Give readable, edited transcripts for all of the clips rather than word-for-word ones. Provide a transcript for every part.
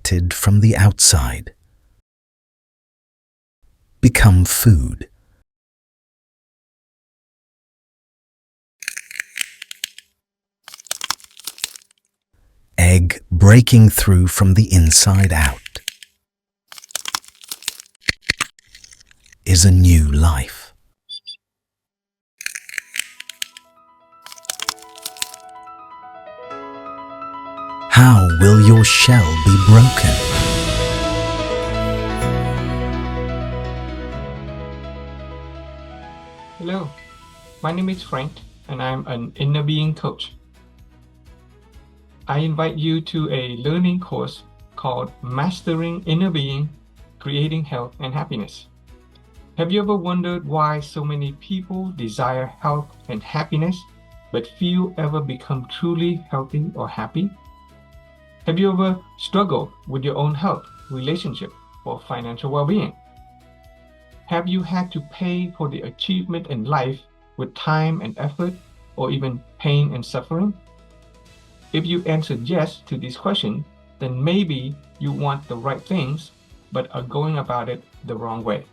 protected from the outside. Become food. Egg breaking through from the inside out is a new life. How will your shell be broken? Hello, my name is Frank and I'm an inner being coach. I invite you to a learning course called Mastering Inner Being, Creating Health and Happiness. Have you ever wondered why so many people desire health and happiness, but few ever become truly healthy or happy? Have you ever struggled with your own health, relationship, or financial well-being? Have you had to pay for the achievement in life with time and effort, or even pain and suffering? If you answered yes to these questions, then maybe you want the right things, but are going about it the wrong way.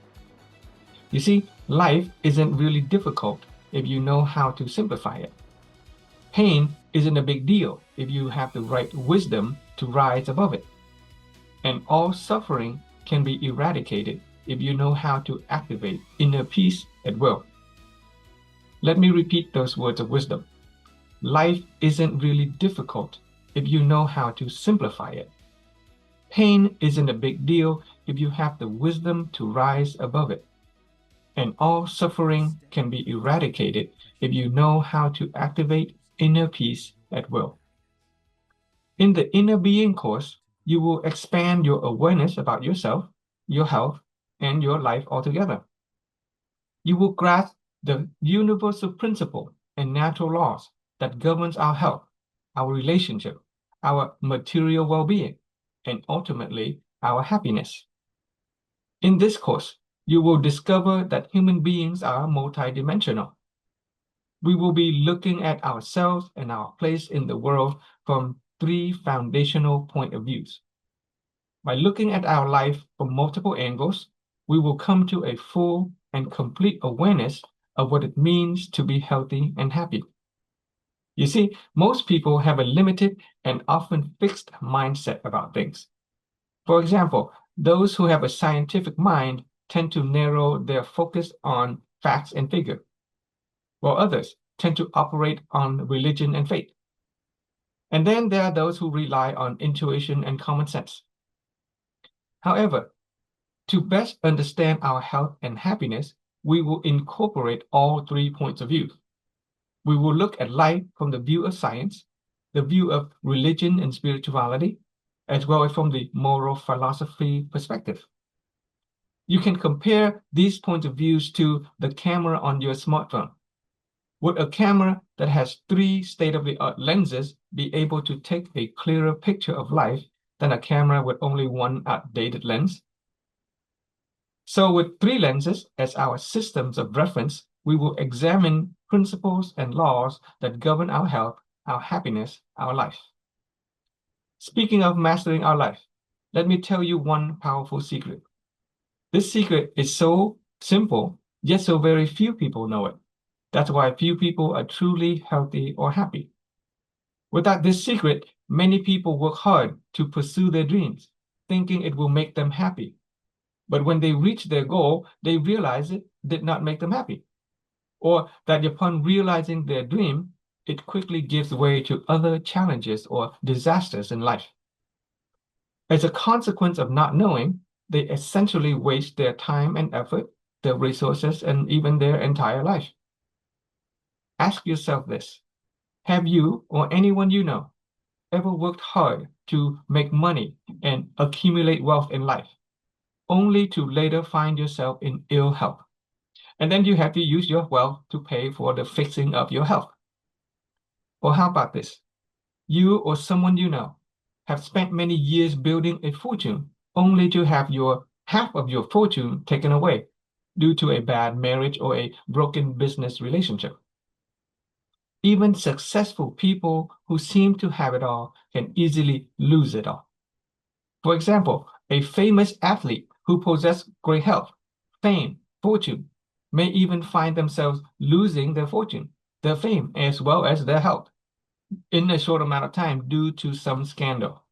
You see, life isn't really difficult if you know how to simplify it. Pain isn't a big deal if you have the right wisdom to rise above it. And all suffering can be eradicated if you know how to activate inner peace at will. Let me repeat those words of wisdom. Life isn't really difficult if you know how to simplify it. Pain isn't a big deal if you have the wisdom to rise above it. And all suffering can be eradicated if you know how to activate inner peace at will. In the Inner Being course, you will expand your awareness about yourself, your health, and your life altogether. You will grasp the universal principle and natural laws that governs our health, our relationship, our material well-being, and ultimately our happiness. In this course, you will discover that human beings are multidimensional. We will be looking at ourselves and our place in the world from 3 foundational point of views. By looking at our life from multiple angles, we will come to a full and complete awareness of what it means to be healthy and happy. You see, most people have a limited and often fixed mindset about things. For example, those who have a scientific mind tend to narrow their focus on facts and figure, while others tend to operate on religion and faith. And then there are those who rely on intuition and common sense. However, to best understand our health and happiness, we will incorporate all 3 points of view. We will look at life from the view of science, the view of religion and spirituality, as well as from the moral philosophy perspective. You can compare these points of views to the camera on your smartphone. Would a camera that has 3 state-of-the-art lenses be able to take a clearer picture of life than a camera with only 1 outdated lens? So with 3 lenses as our systems of reference, we will examine principles and laws that govern our health, our happiness, our life. Speaking of mastering our life, let me tell you one powerful secret. This secret is so simple, yet so very few people know it. That's why few people are truly healthy or happy. Without this secret, many people work hard to pursue their dreams, thinking it will make them happy. But when they reach their goal, they realize it did not make them happy. Or that upon realizing their dream, it quickly gives way to other challenges or disasters in life. As a consequence of not knowing, they essentially waste their time and effort, their resources, and even their entire life. Ask yourself this. Have you or anyone you know ever worked hard to make money and accumulate wealth in life, only to later find yourself in ill health? And then you have to use your wealth to pay for the fixing of your health. Or how about this? You or someone you know have spent many years building a fortune only to have half of your fortune taken away due to a bad marriage or a broken business relationship. Even successful people who seem to have it all can easily lose it all. For example, a famous athlete who possesses great health, fame, fortune, may even find themselves losing their fortune, their fame, as well as their health in a short amount of time due to some scandal.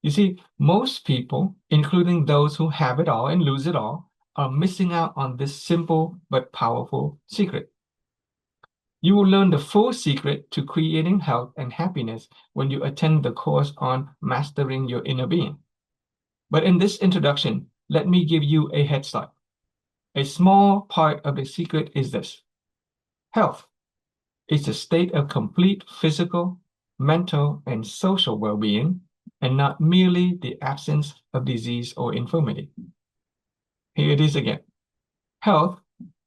You see, most people, including those who have it all and lose it all, are missing out on this simple but powerful secret. You will learn the full secret to creating health and happiness when you attend the course on mastering your inner being. But in this introduction, let me give you a head start. A small part of the secret is this. Health is a state of complete physical, mental, and social well-being, and not merely the absence of disease or infirmity. Here it is again. Health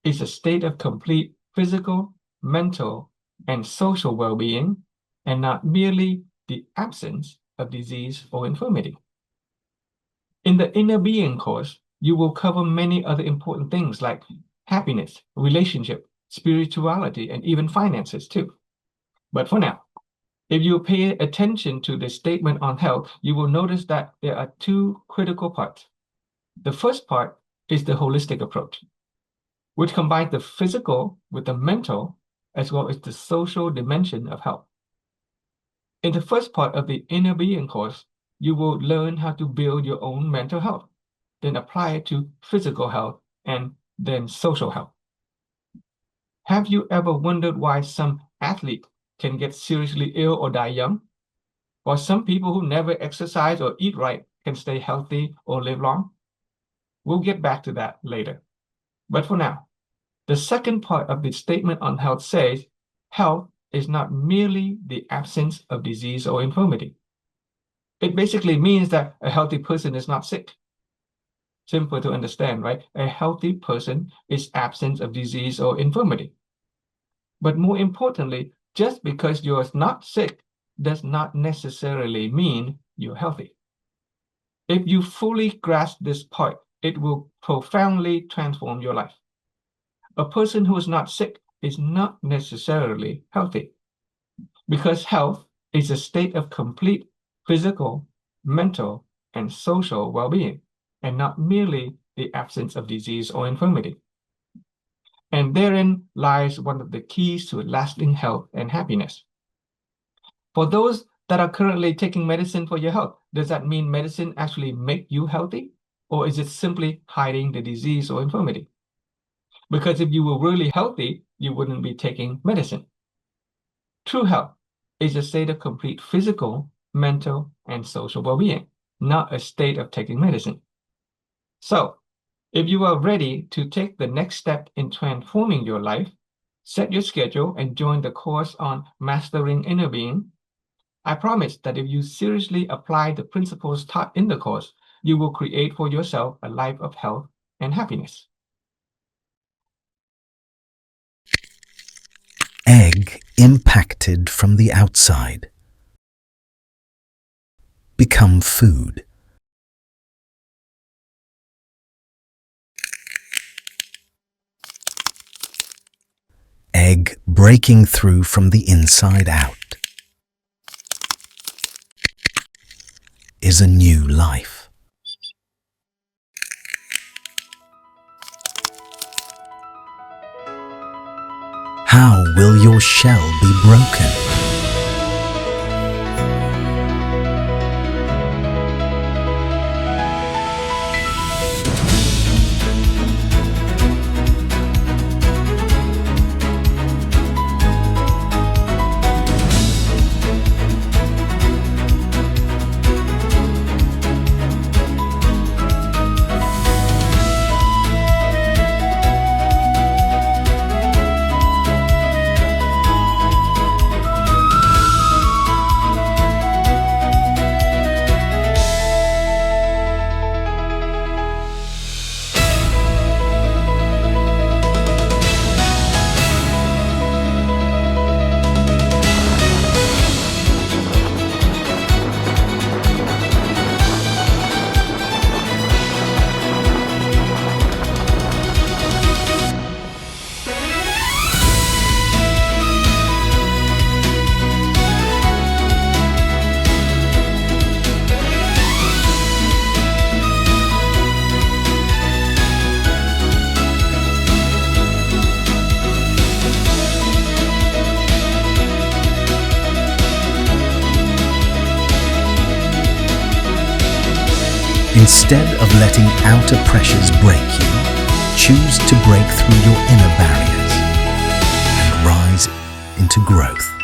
is a state of complete physical, mental, and social well-being, and not merely the absence of disease or infirmity. In the Inner Being course, you will cover many other important things like happiness, relationship, spirituality, and even finances too. But for now, if you pay attention to the statement on health, you will notice that there are two critical parts. The first part is the holistic approach, which combines the physical with the mental as well as the social dimension of health. In the first part of the Inner Being course, you will learn how to build your own mental health, then apply it to physical health and then social health. Have you ever wondered why some athletes can get seriously ill or die young? Or some people who never exercise or eat right can stay healthy or live long? We'll get back to that later. But for now, the second part of the statement on health says, health is not merely the absence of disease or infirmity. It basically means that a healthy person is not sick. Simple to understand, right? A healthy person is absence of disease or infirmity. But more importantly, just because you're not sick does not necessarily mean you're healthy. If you fully grasp this part, it will profoundly transform your life. A person who is not sick is not necessarily healthy, because health is a state of complete physical, mental, and social well-being, and not merely the absence of disease or infirmity. And therein lies one of the keys to lasting health and happiness. For those that are currently taking medicine for your health, does that mean medicine actually make you healthy? Or is it simply hiding the disease or infirmity? Because if you were really healthy, you wouldn't be taking medicine. True health is a state of complete physical, mental, and social well-being, not a state of taking medicine. So, if you are ready to take the next step in transforming your life, set your schedule and join the course on Mastering Inner Being. I promise that if you seriously apply the principles taught in the course, you will create for yourself a life of health and happiness. Egg impacted from the outside. Become food. Egg breaking through from the inside out is a new life. How will your shell be broken? Instead of letting outer pressures break you, choose to break through your inner barriers and rise into growth.